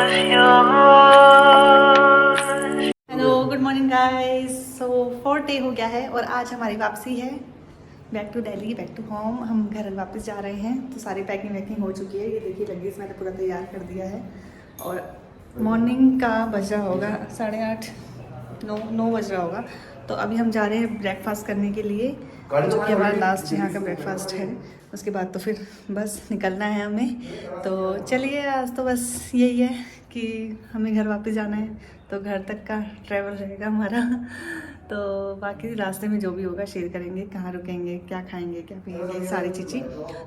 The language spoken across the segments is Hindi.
Hello good morning guys. So 4th day हो गया है और आज हमारी वापसी है back to Delhi, back to home. हम घर वापस जा रहे हैं तो सारी पैकिंग वैकिंग हो चुकी है। ये देखिए लगेज मैंने पूरा तैयार कर दिया है और मॉर्निंग का बज रहा होगा 8:30 9 बज रहा होगा। तो अभी हम जा रहे हैं ब्रेकफास्ट करने के लिए, जो कि हमारा लास्ट यहाँ का ब्रेकफास्ट है। उसके बाद तो फिर बस निकलना है हमें। तो चलिए, आज तो बस यही है कि हमें घर वापस जाना है, तो घर तक का ट्रैवल रहेगा हमारा। तो बाकी रास्ते में जो भी होगा शेयर करेंगे, कहाँ रुकेंगे, क्या खाएंगे, क्या पिएंगे, सारी चीज़ें।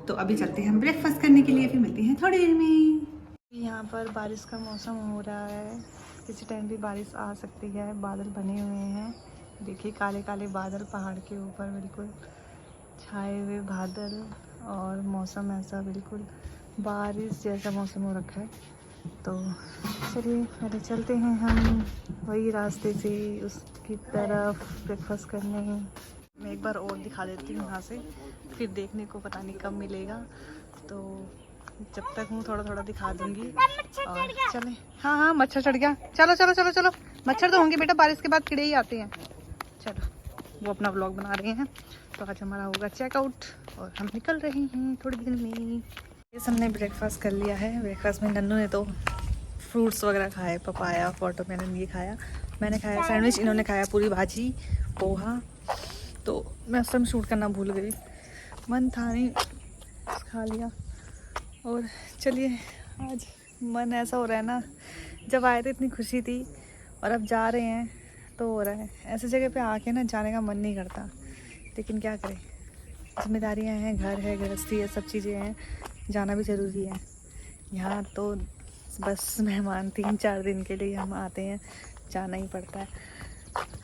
तो अभी चलते हैं हम ब्रेकफास्ट करने के लिए, फिर मिलते हैं थोड़ी देर में। यहाँ पर बारिश का मौसम हो रहा है, किसी टाइम भी बारिश आ सकती है। बादल बने हुए हैं, देखिए काले काले बादल पहाड़ के ऊपर बिल्कुल छाए हुए बादल, और मौसम ऐसा बिल्कुल बारिश जैसा मौसम हो रखा है। तो चलिए पहले चलते हैं हम वही रास्ते से उसकी तरफ ब्रेकफास्ट करने। मैं एक बार और दिखा देती हूँ यहाँ से, फिर देखने को पता नहीं कब मिलेगा। तो जब तक हूँ थोड़ा थोड़ा दिखा दूँगी। और चले, हाँ हाँ मच्छर चढ़ गया। चलो चलो चलो चलो, मच्छर तो होंगे बेटा, बारिश के बाद कीड़े ही आते हैं। चलो, वो अपना व्लॉग बना रहे हैं। तो आज हमारा होगा चेकआउट और हम निकल रहे हैं थोड़ी देर में। ये हमने ब्रेकफास्ट कर लिया है। ब्रेकफास्ट में नन्नू ने तो फ्रूट्स वगैरह खाए, पपाया, वाटरमेलन ये खाया। मैंने खाया सैंडविच, इन्होंने खाया पूरी भाजी, पोहा। तो मैं उस टाइम शूट करना भूल गई, मन था नहीं, खा लिया। और चलिए, आज मन ऐसा हो रहा है ना, जब आए थे इतनी खुशी थी और अब जा रहे हैं तो हो रहा है ऐसी जगह पे आके ना, जाने का मन नहीं करता। लेकिन क्या करें, जिम्मेदारियां हैं, घर है, गृहस्थी है, सब चीज़ें हैं, जाना भी ज़रूरी है। यहाँ तो बस मेहमान 3-4 दिन के लिए हम आते हैं, जाना ही पड़ता है।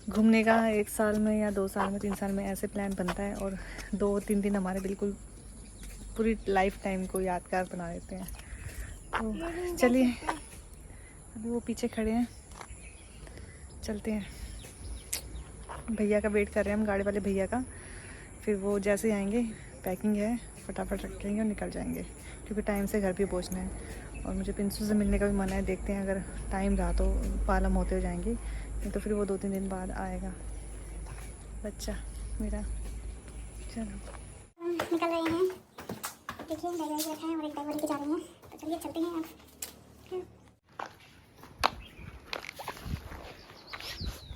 घूमने का 1 साल में या 2 साल में, 3 साल में ऐसे प्लान बनता है, और 2-3 दिन हमारे बिल्कुल पूरी लाइफ टाइम को यादगार बना देते हैं। तो चलिए, अभी वो पीछे खड़े हैं, चलते हैं। भैया का वेट कर रहे हैं हम, गाड़ी वाले भैया का। फिर वो जैसे आएंगे, पैकिंग है, फटाफट रखेंगे और निकल जाएंगे, क्योंकि टाइम से घर भी पहुंचना है। और मुझे पिंसू से मिलने का भी मन है, देखते हैं अगर टाइम रहा तो पालम होते हो जाएंगे, नहीं तो फिर वो 2-3 दिन बाद आएगा बच्चा मेरा। चलो निकल रहे हैं, देखिए बैग वैग रखा है और एक बैग लेके जा रहे हैं। तो चलिए चलते हैं अब।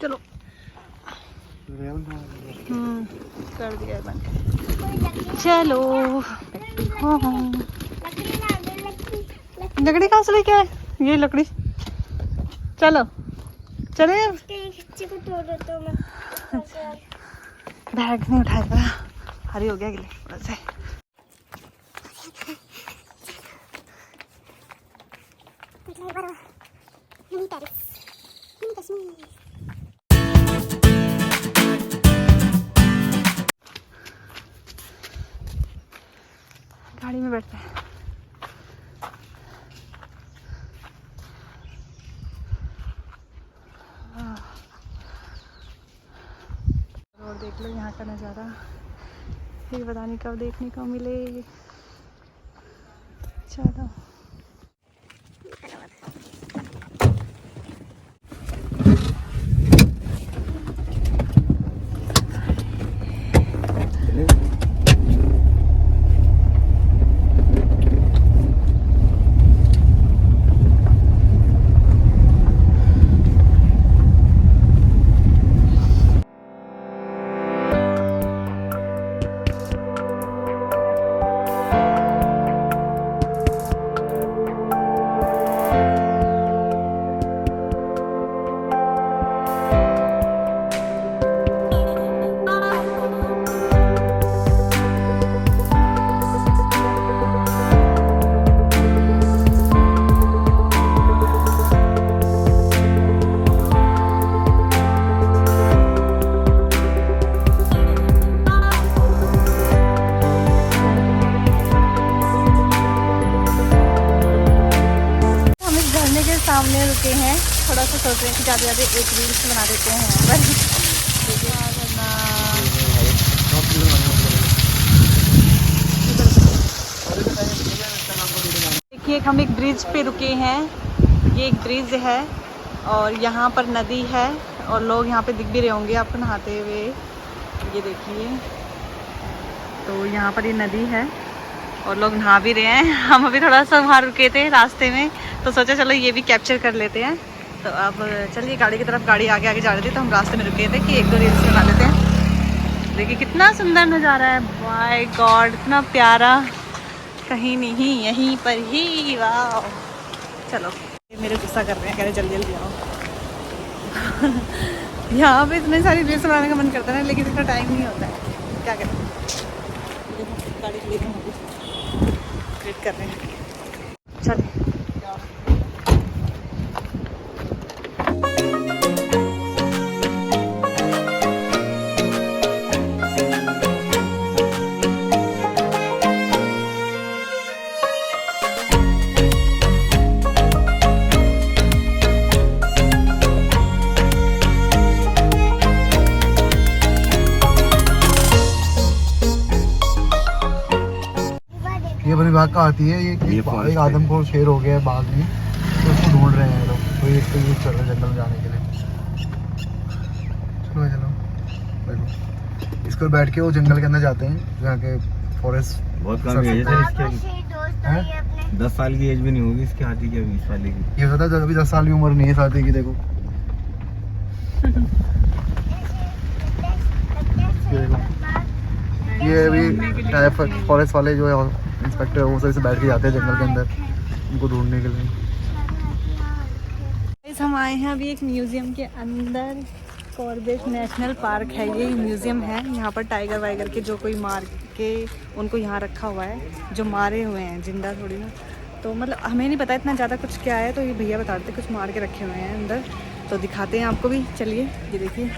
चलो, कर दिया बंद। चलो लकड़ी कहाँ से लेके आए? ये लकड़ी, चलो चले। बैग नहीं उठाएगा, भारी हो गया गिले थोड़ा से। गाड़ी में बैठते हैं। और देख लो यहाँ का नज़ारा, ये पता नहीं कब देखने को मिले। चलो सामने रुके हैं, थोड़ा सा सोच रहे हैं कि ज़्यादा ज़्यादा एक रील्स बना देते हैं यहाँ पर। देखिए हम एक ब्रिज पे रुके हैं ये एक ब्रिज है और यहाँ पर नदी है और लोग यहाँ पे दिख भी रहे होंगे आपको नहाते हुए। ये देखिए, तो यहाँ पर ये नदी है और लोग नहा भी रहे हैं। हम अभी थोड़ा सा वहाँ रुके थे रास्ते में, तो सोचा चलो ये भी कैप्चर कर लेते हैं। तो अब चलिए गाड़ी की तरफ, गाड़ी आगे आगे जा रही थी तो हम रास्ते में रुके थे कि एक दो रील्स बना लेते हैं। देखिए कितना सुंदर नज़ारा है, माय गॉड इतना प्यारा, कहीं नहीं यहीं पर ही। वाह, चलो ये मेरे गुस्सा कर रहे हैं, कह रहे जल्दी जल्दी आओ। यहाँ पे इतनी सारी रील्स बनाने का मन करता है लेकिन इतना टाइम नहीं होता है, क्या करें। गाड़ी के लिए वेट कर रहे हैं, चलिए। ये वन विभाग का आती है। ये एक आदमखोर शेर हो गया है बाग में, तो उसको ढूंढ रहे हैं लोग। तो एक तो ये चल रहे हैं जंगल में जाने के लिए। चलो चलो देखो, इसको बैठ के वो जंगल के अंदर जाते हैं जहाँ के फॉरेस्ट। बहुत कम एज है इसकी, 10 साल की एज भी नहीं होगी इसकी हाथी की, 20 साल की। ये पता है अभी 10 साल की उम्र नहीं है हाथी की। देखो ये अभी फॉरेस्ट वाले जो है इंस्पेक्टर, वो सभी से बैठ के जाते हैं जंगल के अंदर उनको ढूंढने के लिए। हम आए हैं अभी एक म्यूजियम के अंदर, कॉर्बेट नेशनल पार्क है ये म्यूजियम है। यहाँ पर टाइगर वाइगर के जो कोई मार के उनको यहाँ रखा हुआ है, जो मारे हुए हैं, जिंदा थोड़ी ना। तो मतलब हमें नहीं पता इतना ज़्यादा कुछ क्या है, तो ये भैया बताते कुछ मार के रखे हुए हैं अंदर, तो दिखाते हैं आपको भी। चलिए ये देखिए,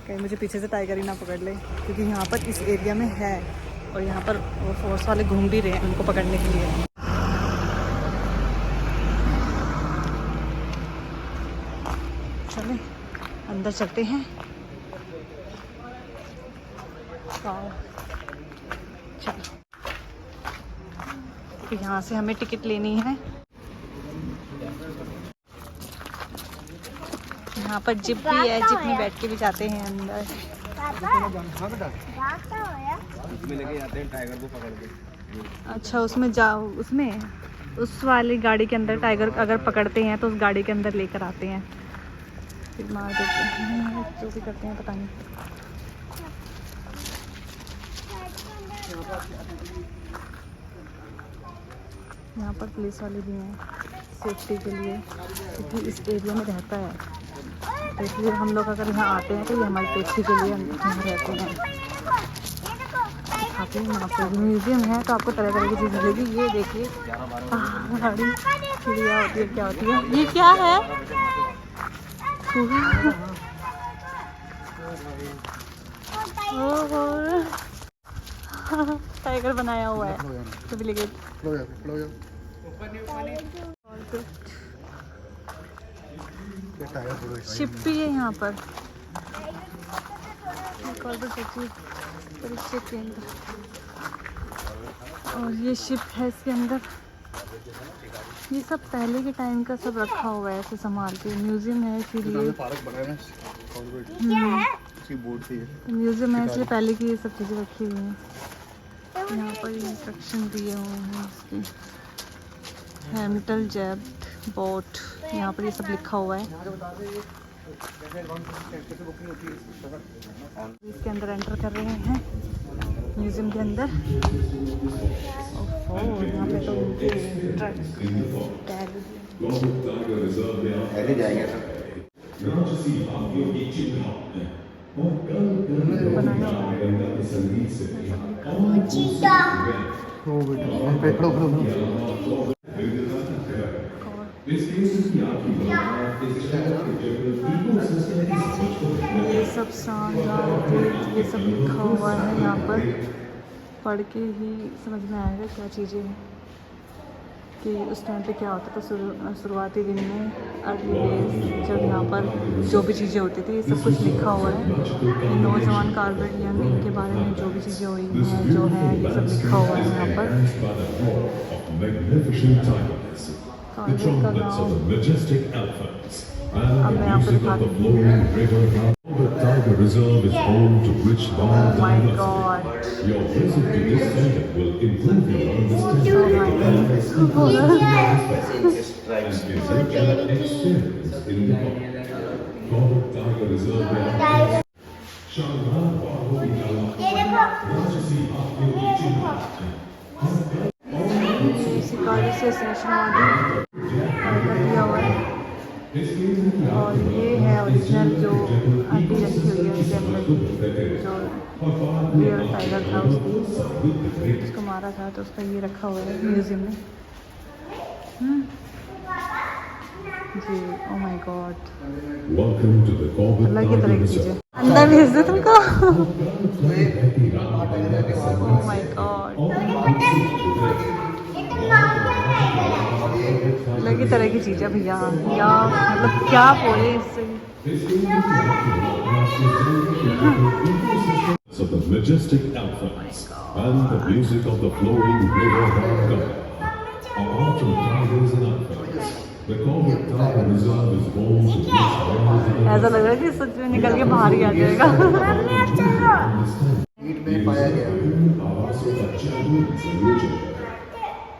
कहीं मुझे पीछे से टाइगर ही ना पकड़ ले, क्योंकि यहाँ पर इस एरिया में है और यहाँ पर वो फोर्स वाले घूम भी रहे हैं उनको पकड़ने के लिए। चलें अंदर चलते हैं। चलो, तो यहाँ से हमें टिकट लेनी है। यहाँ पर जिप भी है, जिप में बैठ के भी जाते हैं अंदर। उसमें लेके जाते हैं टाइगर को पकड़ के। अच्छा, उसमें जाओ, उसमें उस वाली गाड़ी के अंदर टाइगर अगर पकड़ते हैं तो उस गाड़ी के अंदर लेकर आते हैं, फिर मार देते हैं, जो भी करते हैं पता नहीं। यहाँ पर पुलिस वाले भी हैं सेफ्टी के लिए, क्योंकि इस एरिया में रहता है, तो इसलिए हम लोग अगर यहाँ आते हैं तो ये हमारी सेफ्टी के लिए यहाँ रहते हैं। काफ़ी वहाँ म्यूजियम है तो आपको तरह तरह की चीज़ मिलेगी। ये देखिए गाड़ी, चिड़िया होती है, क्या होती है, ये क्या है, ओहो टाइगर बनाया हुआ है, तो भी लेके शिप भी है यहाँ पर। परीक्षा केंद्र, और ये शिप है इसके अंदर। ये सब पहले के टाइम का सब रखा हुआ है ऐसे संभाल के। म्यूजियम है इसीलिए, म्यूजियम है इसलिए पहले की ये सब चीज़ें रखी हुई हैं। यहाँ पर इंस्ट्रक्शन दिए हुए हैं इसकी, हैमिल्टन जेट बोट, यहाँ पर ये सब लिखा हुआ है। इसके अंदर एंटर कर रहे हैं म्यूजियम के अंदर। ओह, यहाँ पे तो उनके ट्रक ये सब शानदार, ये सब लिखा हुआ है यहाँ पर, पढ़ के ही समझ में आएगा क्या चीज़ें हैं, कि उस टाइम पे क्या होता था। शुरुआती दिन में अर्ली डेज जब यहाँ पर जो भी चीज़ें होती थी, ये सब कुछ लिखा हुआ है। नौजवान कॉर्बेट यंग, इनके बारे में जो भी चीज़ें हुई हैं, जो है, ये सब लिखा हुआ है यहाँ पर। magnificent tigers, the trumpets of the majestic elephants, and the music of the flowing river. The Tiger Reserve is home to rich wild my diversity. God. Your visit to this center will improve your understanding Oh my God. and gives you an experience in the Corbett Tiger Reserve में शानदार बाघों की राजसी हाथियों की चिन्ह शिकारी से स्टेशन दिया हुआ है और ये है ओरिजिनल जो आंटी रखी हुई है जंगल जो रियल टाइगर था उसको मारा था तो उसका ये रखा हुआ है म्यूजियम में जी। Oh my god, Welcome to the Corbett अलग ही तरह Tiger की चीज़ है। Reserve. अंदर भेज दो तुमको। ओ माय गॉड, अलग ही तरह की चीज़ है भैया, या मतलब क्या बोले इससे। Of the majestic elephants and the music of the flowing river Ganga are often tigers and elephants. The Corbett Tiger Reserve is home to rich wild ऐसा लग रहा है कि सच में निकल के बाहर ही आ जाएगा। मीट में पाया गया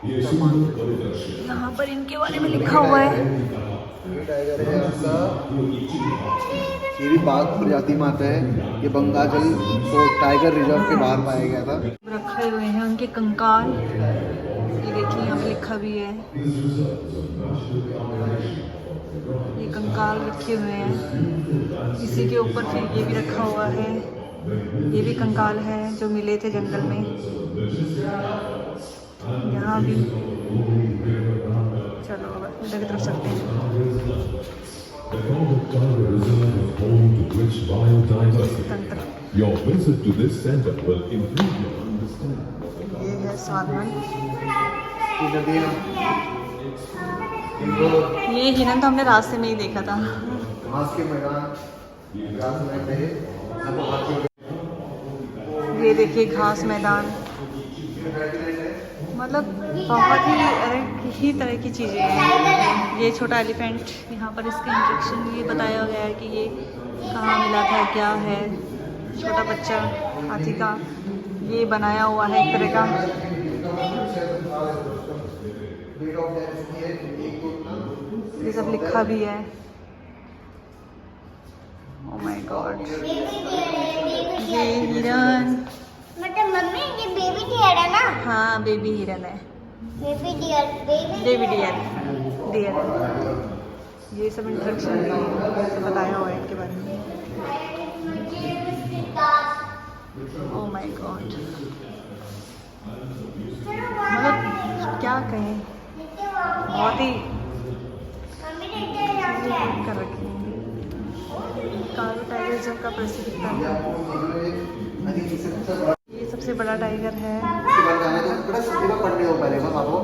ये सुंदर परिदृश्य यहाँ पर इनके बारे में लिखा हुआ है। ये टाइगर है आपका, ये भी बाघ प्रजाति में आता है। ये बंगाजल तो टाइगर रिजर्व के बाहर पाया गया था। रखे हुए हैं उनके कंकाल, ये देखिए यहाँ पे लिखा भी है, ये कंकाल रखे हुए हैं। इसी के ऊपर फिर ये भी रखा हुआ है, ये भी कंकाल है जो मिले थे जंगल में। यहाँ भी चलो इधर की तरफ चलते हैं। The Corbett Tiger Reserve is home to rich wild diversity. तंत्र Your visit to this center will improve your understanding. ये है सालमन। ये नदी है, ये हिरन तो हमने रास्ते में ही देखा था। घास के मैदान, घास मैदान है, सब हाथी ये देखिए घास मैदान, मतलब बहुत ही अलग ही तरह की चीज़ें हैं। ये छोटा एलिफेंट, यहाँ पर इसका इंट्रोडक्शन ये बताया गया है कि ये कहाँ मिला था, क्या है। छोटा बच्चा हाथी का ये बनाया हुआ है एक तरह का। ये सब लिखा भी है। ओह माय गॉड, ये हिरन, मतलब मम्मी ये बेबी डियर है ना? हाँ बेबी हिरन है, बेबी डियर, बेबी डियर। ये सब इंट्रोडक्शन से बताया हुआ है इनके बारे में। ओह माय गॉड, मतलब क्या कहें, बहुत ही कर रखी है। कारो टाइगर रिजर्व का प्रसिद्ध स्थान है। ये सबसे बड़ा टाइगर है। पढ़ने हो पहले बस आपको,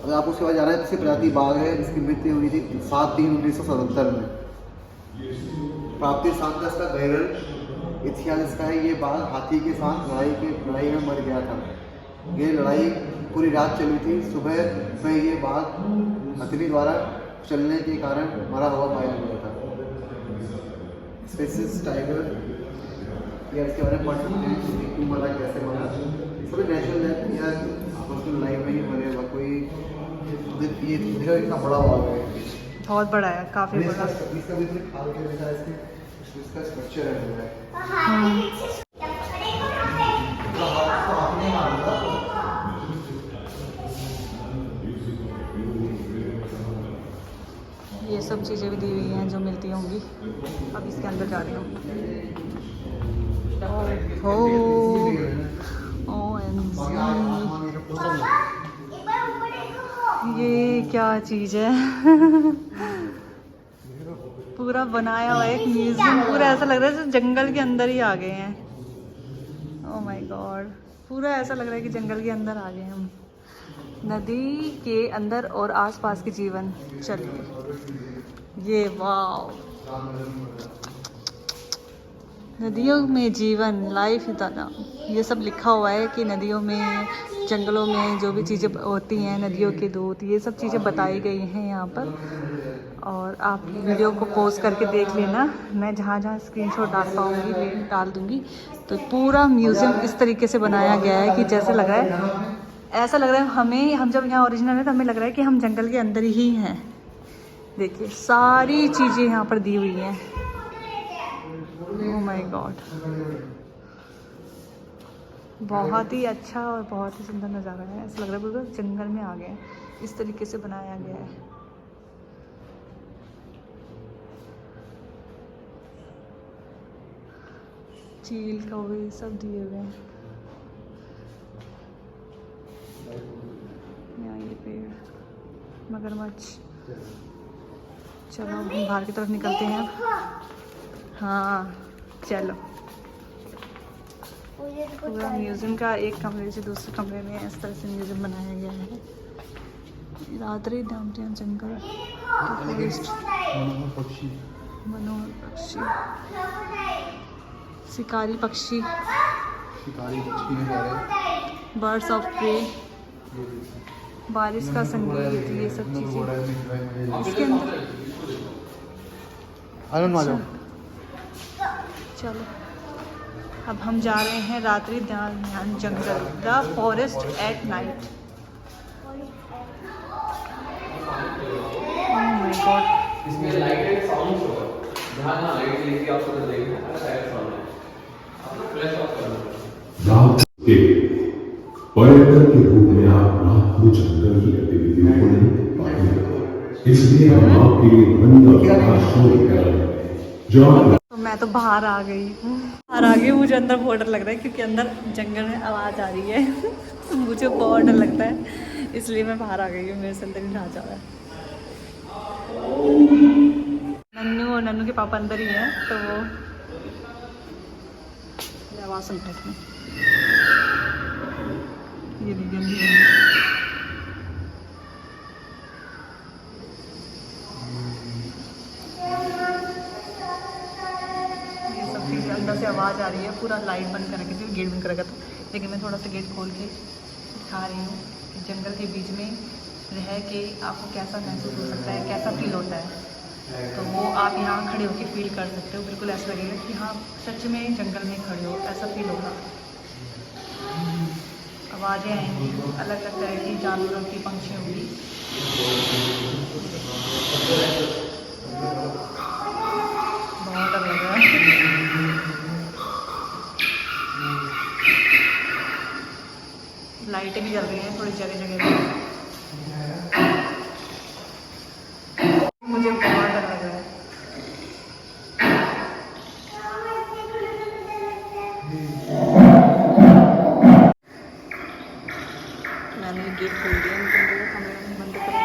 अगर आप उसके बाद जाना है, इसकी प्रजाति बाघ है। इसकी मृत्यु हुई थी 7/3/1977 में। प्राप्ति स्थान का इसका गैरल इतिहास इसका है। ये बाघ हाथी के साथ लड़ाई में मर गया था। ये लड़ाई पूरी रात चली थी। सुबह में ये बाघ हथनी द्वारा चलने के कारण मरा हुआ पाया गया था। स्पेसिस टाइगर या इसके बारे में पढ़ सकते हैं कि क्यों मरा, कैसे मरा। सभी नेचुरल डेथ या पर्सनल लाइफ में ही मरे हुआ कोई। ये देखो इतना बड़ा हुआ है, बहुत बड़ा है, काफ़ी बड़ा। इसका भी खाल के देखा इसका स्ट्रक्चर है। ये सब चीज़ें भी दी हुई हैं जो मिलती होंगी। अब इसके अंदर जा रही हूँ। ये क्या चीज़ है? पूरा बनाया हुआ एक म्यूजियम, पूरा ऐसा लग रहा है जैसे जंगल के अंदर ही आ गए हैं। ओह माय गॉड, पूरा ऐसा लग रहा है कि जंगल के अंदर आ गए हम। नदी के अंदर और आसपास के जीवन। चलिए, ये वाव, नदियों में जीवन, लाइफ इज द नाम, ये सब लिखा हुआ है कि नदियों में, जंगलों में जो भी चीज़ें होती हैं, नदियों के दूध, ये सब चीज़ें बताई गई हैं यहाँ पर। और आप वीडियो को पॉज करके देख लेना, मैं जहाँ जहाँ स्क्रीनशॉट डाल पाऊँगी मैं डाल दूँगी। तो पूरा म्यूज़ियम इस तरीके से बनाया गया है कि जैसे लग रहा है, ऐसा लग रहा है हमें, हम जब यहाँ ओरिजिनल है तो हमें लग रहा है कि हम जंगल के अंदर ही हैं। देखिए सारी चीज़ें यहाँ पर दी हुई हैं। ओह माय गॉड, बहुत ही अच्छा और बहुत ही सुंदर नज़ारा है। ऐसा लग रहा है बिल्कुल जंगल में आ गए हैं, इस तरीके से बनाया गया है। चील कौवे सब दिए हुए हैं। यहाँ ये पेड़, मगरमच्छ। चलो हम बाहर की तरफ निकलते हैं अब। हाँ चलो। पूरा म्यूज़ियम का एक कमरे से दूसरे कमरे में इस तरह से म्यूज़ियम बनाया गया है। रात्रि दामटियान जंगल, फॉरेस्ट, मनोहर पक्षी, शिकारी पक्षी, बर्ड्स ऑफ प्रे, बारिश का संगीत, ये सब चीज़ें इसके अंदर। चलो अब हम जा रहे हैं रात्रि ध्यान जंगल, the forest at night. Oh my god, इसमें लाइटेड साउंड्स होगा, जहाँ ना लाइट लेके आपको तो देखना है साइड साउंड है, आपको फ्लैश ऑफ करना है। रात के पर्यटक के रूप में आप रात को जंगल की गतिविधियों को नहीं पाएंगे, इसलिए हम आपके लिए ध्वनि का प्रकाश शो कर रहे हैं जो आप। तो मैं तो बाहर आ गई हूँ, बाहर आ गई। मुझे अंदर बहुत डर लग रहा है क्योंकि अंदर जंगल में आवाज़ आ रही है। मुझे बहुत डर लगता है, इसलिए मैं बाहर आ गई हूँ। मेरे से अंदर ही रहा जा रहा है। नन्नू और नन्नू के पापा अंदर ही हैं, तो वो आवाज़ सुनते थे। ये गंदी अंदर से आवाज़ आ रही है। पूरा लाइट बंद कर रखी थी, गेट बंद कर रखा था, लेकिन मैं थोड़ा सा गेट खोल के दिखा रही हूँ कि जंगल के बीच में रह के आपको कैसा महसूस हो सकता है, कैसा फील होता है। तो वो आप यहाँ खड़े होकर फील कर सकते हो। बिल्कुल ऐसा लगेगा कि हाँ सच में जंगल में खड़े हो, ऐसा फील होगा। आवाज़ें आएंगी अलग अलग तरह की, जानवरों की, पंछियों की। बहुत डर लग रहा है। लाइटें भी जल रही हैं थोड़ी जगह जगह पे। मुझे बहुत डर लग रहा है। मैंने गेट खोल दिया, कमरे में बंद कर दिया।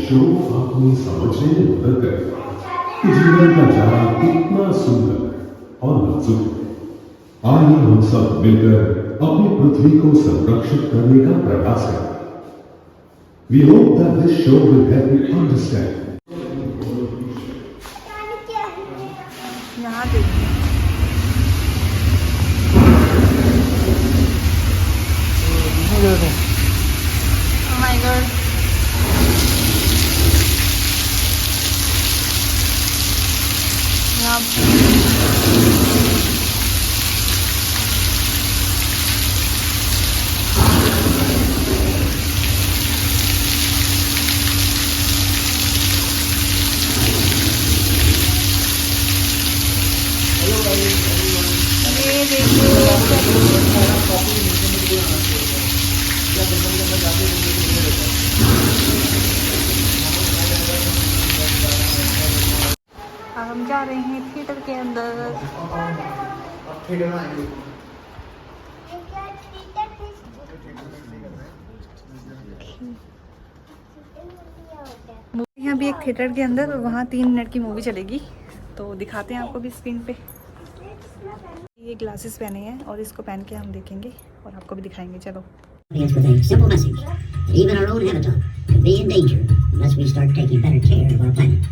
शुरू आपको समझने में मदद करेगा कि जीवन का जाना कितना सुंदर और नाजुक है। आइए हम सब मिलकर अपनी पृथ्वी को संरक्षित करने का प्रयास करें। We hope that this show will help you understand. यहाँ देखिए, oh my god, अब हम जा रहे हैं थिएटर के अंदर। अब थिएटर में आएंगे। यहाँ भी एक थिएटर के अंदर और वहाँ 3 मिनट की मूवी चलेगी, तो दिखाते हैं आपको भी स्क्रीन पे। ये ग्लासेस पहने हैं और इसको पहन के हम देखेंगे और आपको भी दिखाएंगे। चलो। With a simple message. Even our own habitat could be in danger unless we start taking better care of our planet.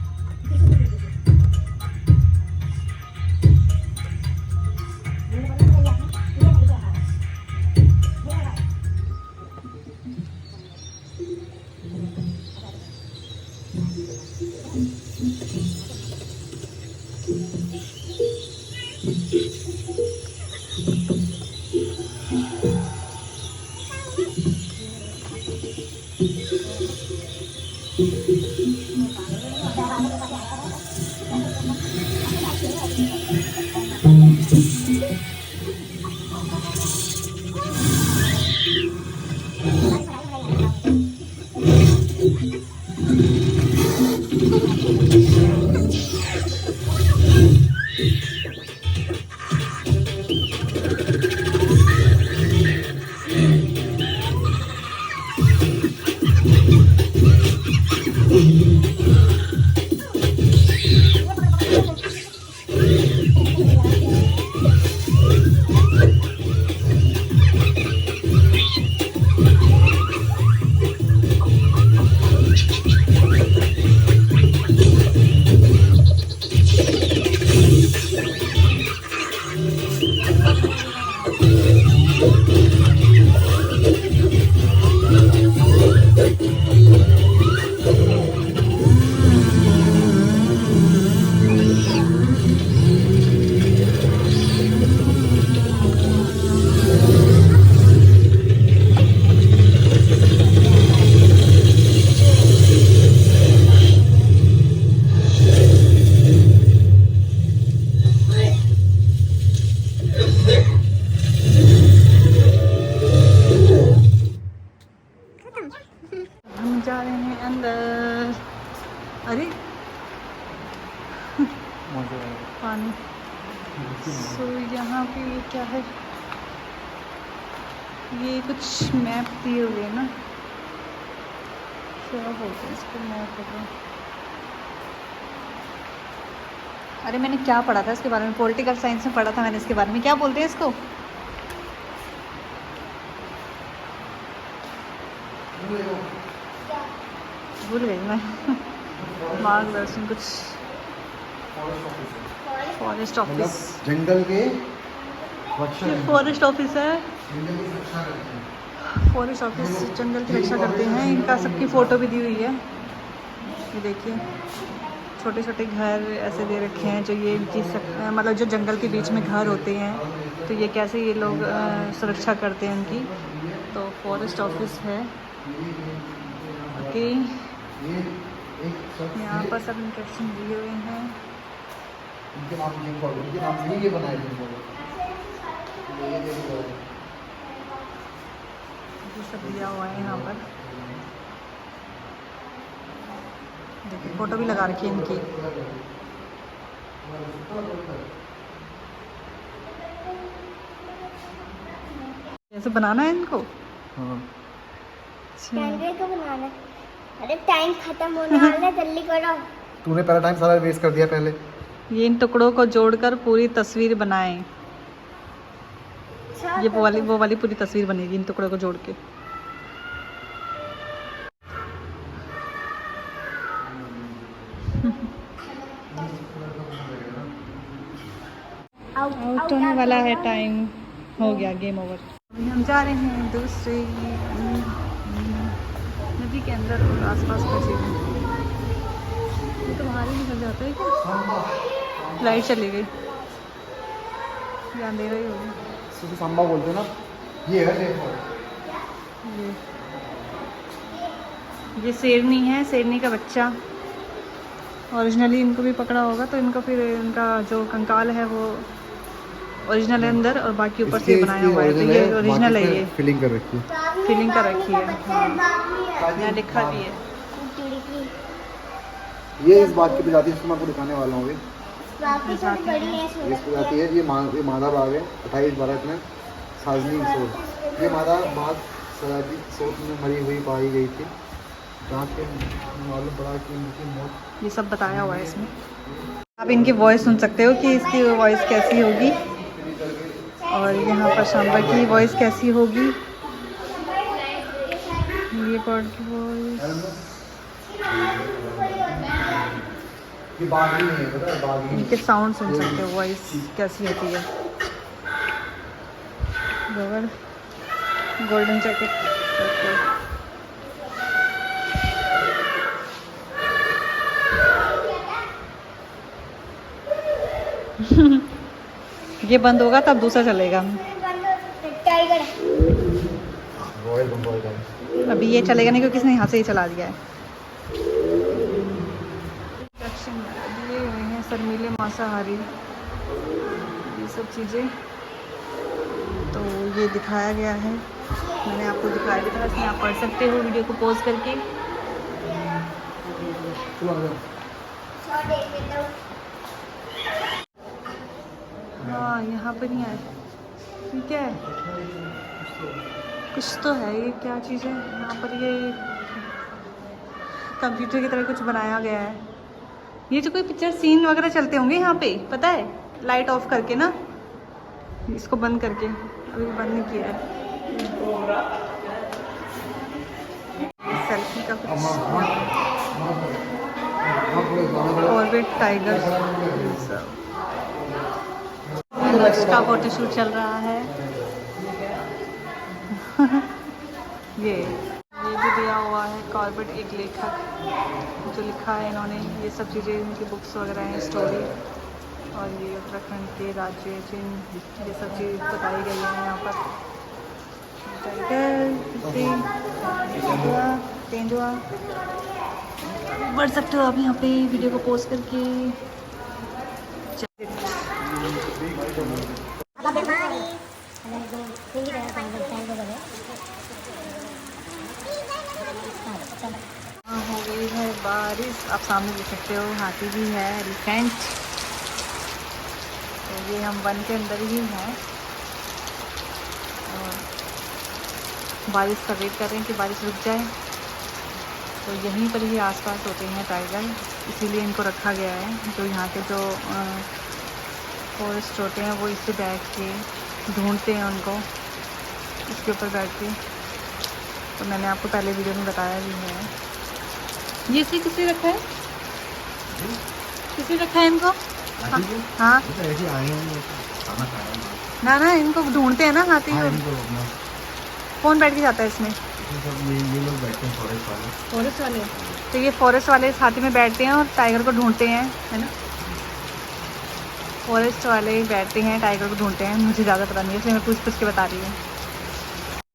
जा रहे हैं अंदर। अरे पानी। सो यहाँ पे ये क्या है, ये कुछ मैप दिए हुए हैं ना, क्या बोलते हैं इसको, मैप होगा। अरे मैंने क्या पढ़ा था इसके बारे में, पॉलिटिकल साइंस में पढ़ा था मैंने इसके बारे में, क्या बोलते हैं इसको, भूल गई मैं। मार्गदर्शन कुछ, फॉरेस्ट ऑफिस, जंगल के रक्षा, फॉरेस्ट ऑफिस है, जंगल की रक्षा करते हैं। फॉरेस्ट ऑफिस जंगल की रक्षा करते हैं। इनका सबकी फ़ोटो भी दी हुई है, ये देखिए छोटे छोटे घर ऐसे दे रखे हैं जो ये इनकी मतलब जो जंगल के बीच में घर होते हैं, तो ये कैसे ये लोग सुरक्षा करते हैं उनकी। तो फॉरेस्ट ऑफिस है। ओके, यहाँ पर सब इंस्ट्रक्शन दिए हुए हैं। इनके नाम इनके नाम से ये बनाए थे ये सब दिया हुआ है यहाँ पर, देखिए फ़ोटो भी लगा रखी है इनकी। ऐसे बनाना है इनको। हाँ। कैमरे को बनाना है। अरे टाइम खत्म होने वाला है, जल्दी करो। तूने पहला टाइम सारा वेस्ट कर दिया पहले। ये इन टुकड़ों को जोड़कर पूरी तस्वीर बनाएं। ये वो वाली पूरी तस्वीर बनेगी इन टुकड़ों को जोड़ के। आउट होने वाला है टाइम, हो गया, गेम ओवर। अभी हम जा रहे हैं दूसरी नदी के अंदर और आसपास का चीज़। ये तो बाहर ही निकल जाता है क्या? लाइट चली गई, ये अंधेरा ही हो गया। इसको सांबा बोलते हैं ना। ये है देखो, ये शेरनी है, शेरनी का बच्चा। ओरिजिनली इनको भी पकड़ा होगा तो इनका फिर इनका जो कंकाल है वो ओरिजिनल है अंदर और बाकी ऊपर से बनाया हुआ है। तो ये ओरिजिनल है, ये फिलिंग कर रखी है। फिलिंग कर रखी है। हाँ, यहाँ लिखा भी है। ये इस बाग की प्रजाति मैं आपको दिखाने वाला हूँ। बाकी थोड़ी बड़ी है ये इस प्रजाति है, ये मादा बाग है 28 भारत में साजनी सोच। ये मादा बाग सयाजी सोच में मरी हुई पाई गई थी, जहाँ के मालूम पड़ा कि इनकी मौत। ये सब बताया हुआ है इसमें। आप इनकी वॉइस सुन सकते हो कि इसकी वॉइस कैसी होगी और यहाँ पर शांबा की वॉइस कैसी होगी। ये बर्ड वॉइस, ये बागी नहीं है, पता है बागी। इनके साउंड सुन सकते हो, वॉइस कैसी होती है। Golden jacket. ये बंद होगा तब दूसरा चलेगा। टाइगर रॉयल बंगाल का। अभी ये चलेगा नहीं क्योंकि इसने यहाँ से ही चला दिया है। दिए हुए हैं शर्मीले मांसाहारी, ये सब चीज़ें तो ये दिखाया गया है। मैंने आपको दिखाया भी था, इसमें आप पढ़ सकते हो वीडियो को पॉज करके। हाँ, यहाँ पर नहीं आए। ठीक है, कुछ तो है, ये क्या चीज़ है यहाँ पर। ये कंप्यूटर की तरह कुछ बनाया गया है। ये जो कोई पिक्चर सीन वगैरह चलते होंगे यहाँ पे, पता है, लाइट ऑफ करके ना, इसको बंद करके। अभी बंद नहीं किया है। सेल्फी का कुछ ऑर्बिट टाइगर का फोटोशूट चल रहा है। ये भी दिया हुआ है कॉर्बेट, एक लेखक जो लिखा है इन्होंने। ये सब चीज़ें इनकी बुक्स वगैरह हैं, स्टोरी। और ये उत्तराखंड के राज्य चिन्ह, ये सब चीज़ बताई गई है यहाँ पर। तेंदुआ बढ़ सकते हो आप यहाँ पे वीडियो को पोस्ट करके। हो गई है बारिश, आप सामने देख सकते हो। हाथी भी है, एलिफेंट। तो ये हम वन के अंदर ही हैं और बारिश का वेट कर रहे हैं कि बारिश रुक जाए। तो यहीं पर ही आसपास होते हैं टाइगर, इसीलिए इनको रखा गया है। जो यहाँ के जो फॉरेस्ट होते हैं वो इससे बैठ के ढूंढते हैं उनको, इसके ऊपर बैठ के। तो मैंने आपको पहले वीडियो में बताया भी है। ये इसे किसी रखा है, किसी रखा है इनको। हाँ ना, इनको ढूंढते हैं ना हाथी को। कौन बैठ के जाता है इसमें? ये लोग बैठते हैं फॉरेस्ट वाले। तो ये फॉरेस्ट वाले इस हाथी में बैठते हैं और टाइगर को ढूंढते हैं, है ना। फॉरेस्ट वाले बैठते हैं, टाइगर को ढूंढते हैं। मुझे ज़्यादा पता नहीं है, इसलिए मैं पूछ के बता रही हूँ।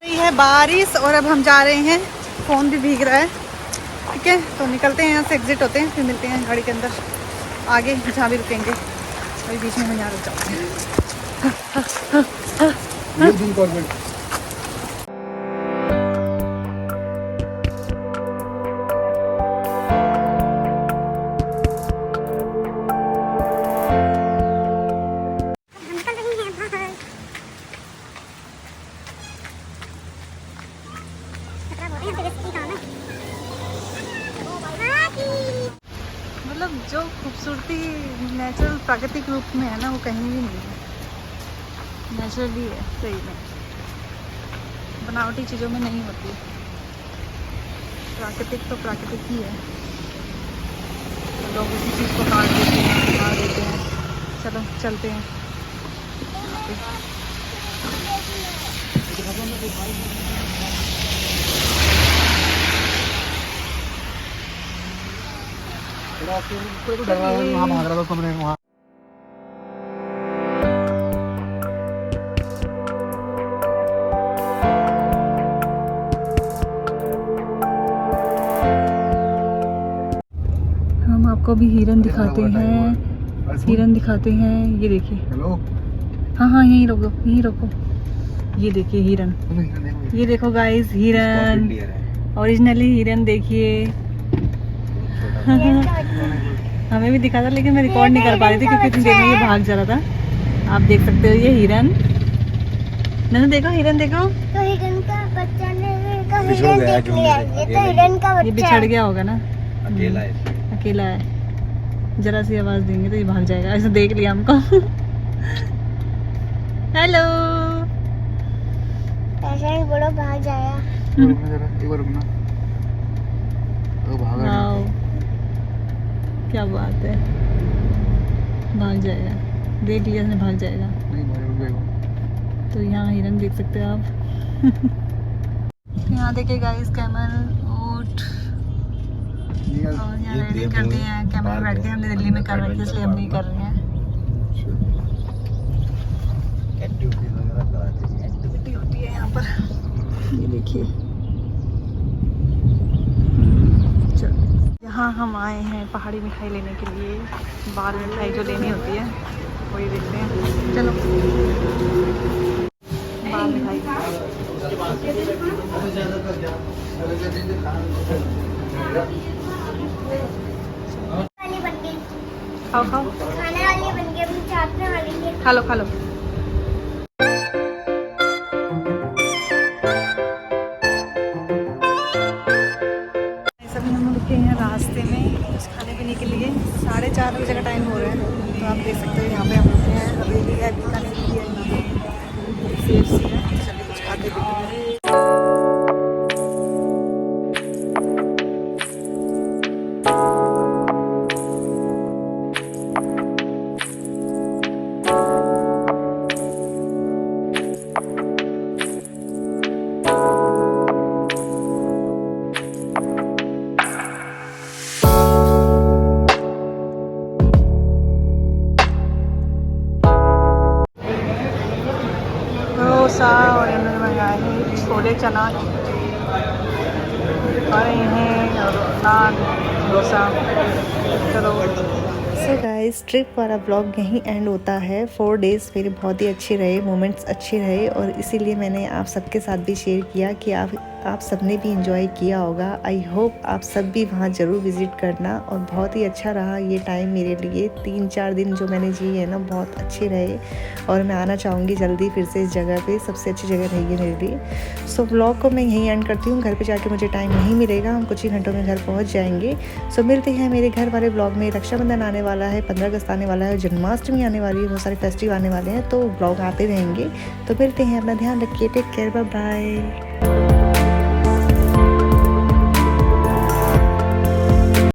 ये है बारिश और अब हम जा रहे हैं। फ़ोन भी भीग रहा है। ठीक है, तो निकलते हैं यहाँ से, एग्जिट होते हैं, फिर मिलते हैं गाड़ी के अंदर आगे जहाँ भी रुकेंगे। अभी बीच में हम यहाँ रुक जाते हैं। मतलब जो खूबसूरती नेचुरल प्राकृतिक रूप में है ना, वो कहीं भी नहीं है। नेचुरली है, सही में बनावटी चीज़ों में नहीं होती। प्राकृतिक तो प्राकृतिक ही है। लोग उसी चीज़ को काट देते हैं, बना देते हैं। चलो चलते हैं। वहाँ भाग रहा था तुमने वहाँ। हम आपको भी हिरन दिखाते हैं। हिरन दिखाते हैं, ये देखिए। हेलो, हाँ हाँ यहीं रोको, यहीं रोको। ये देखिए हिरन, ये देखो गाइस हिरन, ओरिजिनली हिरन देखिए। हमें भी दिखा था लेकिन मैं रिकॉर्ड नहीं कर पा रही थी क्योंकि इतनी देर में ये भाग जा रहा था। आप देख सकते हो ये हिरन। नन्नू देखो हिरन देखो, तो हिरन का बच्चा ने बिछड़ हिरन गया देख जो लिया, मेरे- ये तो हिरन का ये बच्चा बिछड़ है। गया होगा ना, अकेला है। अकेला है। जरा सी आवाज देंगे तो ये भाग जाएगा। ऐसे देख लिया हमको। हेलो, ऐसा ही बड़ा भाग जाएगा। एक बार रुकना। भागा वाओ क्या बात है, भाग जाएगा। देख लिया इसने, भाग जाएगा। तो यहाँ हिरन देख सकते हो आप। यहाँ देखिए गाइस कैमल, ऊंट, और यहाँ ये राइडिंग देव करते भूमि हैं। कैमल पार्क बैठते हैं, है। हमने दिल्ली में कर रखी है इसलिए हम नहीं कर रहे हैं। एक्टिविटीज वगैरह कराते हैं। एक्टिविटी होती है यहाँ पर। ये देखिए, चलो यहाँ हम आए हैं पहाड़ी मिठाई लेने के लिए। बाल मिठाई जो लेनी होती है वही देखते हैं। चलो बाल मिठाई। वाली बन गई, खाओ खाओ, खाने वाली बन गई, अपनी चाटने वाली है। खा लो खा लो। सभी हम रुके हैं रास्ते में कुछ खाने पीने के लिए। 4:30 बजे का टाइम हो रहा है, तो आप देख सकते हो यहाँ पे हम रुके हैं। हवेली है, बीकानेर की है, यहाँ पे सेफ सी है। चलिए कुछ खाते पीते हैं। डोसा और इन्होंने मंगाए हैं छोले चना खा रहे हैं और नान डोसा। चलो सो गाइस, ट्रिप वाला ब्लॉग यहीं एंड होता है। 4 डेज़ मेरे बहुत ही अच्छे रहे, मोमेंट्स अच्छे रहे और इसीलिए मैंने आप सबके साथ भी शेयर किया कि आप सबने भी इंजॉय किया होगा। आई होप आप सब भी वहाँ ज़रूर विज़िट करना। और बहुत ही अच्छा रहा ये टाइम मेरे लिए। 3-4 दिन जो मैंने जिए हैं ना, बहुत अच्छे रहे और मैं आना चाहूँगी जल्दी फिर से इस जगह पे। सबसे अच्छी जगह रहेगी मेरे लिए। सो ब्लॉग को मैं यहीं एंड करती हूँ। घर पे जाके मुझे टाइम नहीं मिलेगा, हम कुछ ही घंटों में घर पहुँच जाएंगे। सो मिलते हैं मेरे घर वाले ब्लॉग में। रक्षाबंधन आने वाला है, 15 अगस्त आने वाला है, जन्माष्टमी आने वाली है, बहुत सारे फेस्टिवल आने वाले हैं, तो ब्लॉग आते रहेंगे। तो मिलते हैं, अपना ध्यान रखिए, टेक केयर, बाय बाय।